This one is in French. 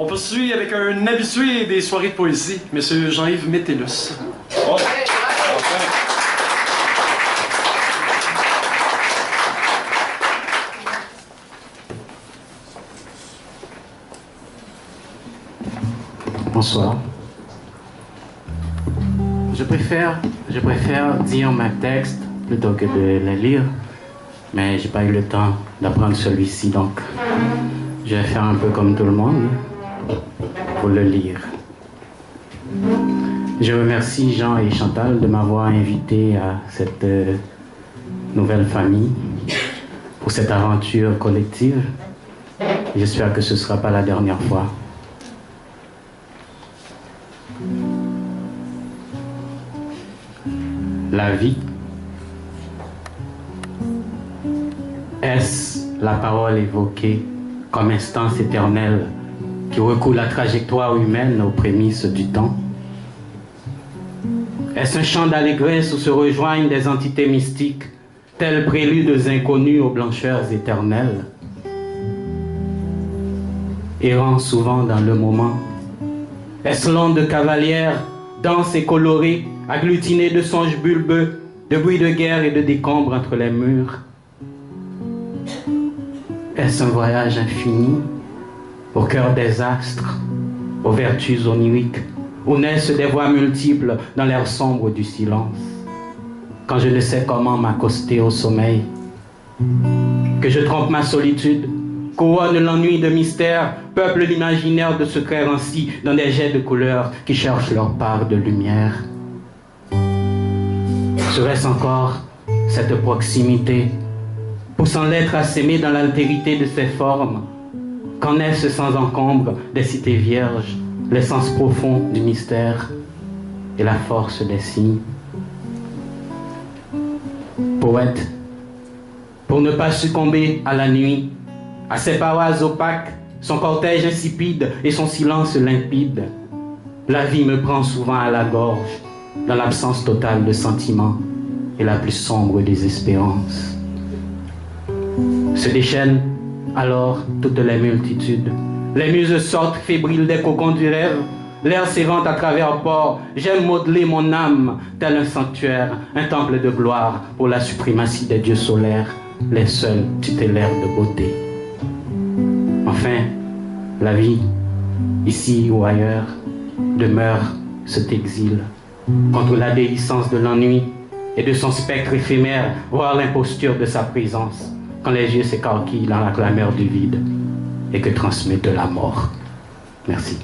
On poursuit avec un habitué des soirées de poésie, M. Jean-Yves Métellus. Oh. Bonsoir. Je préfère dire mes textes plutôt que de les lire, mais j'ai pas eu le temps d'apprendre celui-ci, donc je vais faire un peu comme tout le monde pour le lire. Je remercie Jean et Chantal de m'avoir invité à cette nouvelle famille pour cette aventure collective. J'espère que ce ne sera pas la dernière fois. La vie, est-ce la parole évoquée comme instance éternelle qui recoule la trajectoire humaine aux prémices du temps? Est-ce un chant d'allégresse où se rejoignent des entités mystiques, tels préludes inconnus aux blancheurs éternelles? Errant souvent dans le moment, est-ce l'onde cavalière, dense et colorée, agglutinée de songes bulbeux, de bruits de guerre et de décombres entre les murs? Est-ce un voyage infini, au cœur des astres, aux vertus oniriques, où naissent des voix multiples dans l'air sombre du silence? Quand je ne sais comment m'accoster au sommeil, que je trompe ma solitude, couronne l'ennui de mystère, peuple l'imaginaire de secrets ainsi dans des jets de couleurs qui cherchent leur part de lumière. Serait-ce encore cette proximité, poussant l'être à s'aimer dans l'altérité de ses formes? Qu'en est-ce sans encombre des cités vierges, l'essence profonde du mystère et la force des signes? Poète, pour ne pas succomber à la nuit, à ses parois opaques, son cortège insipide et son silence limpide, la vie me prend souvent à la gorge, dans l'absence totale de sentiments et la plus sombre des espérances. Se déchaînent alors toutes les multitudes. Les muses sortent fébriles des cocons du rêve. L'air s'évente à travers port. J'aime modeler mon âme tel un sanctuaire, un temple de gloire pour la suprématie des dieux solaires, les seuls tutélaires de beauté. Enfin, la vie, ici ou ailleurs, demeure cet exil contre la déhiscence de l'ennui et de son spectre éphémère, voire l'imposture de sa présence, quand les yeux s'écarquillent dans la clameur du vide et que transmettent la mort. Merci.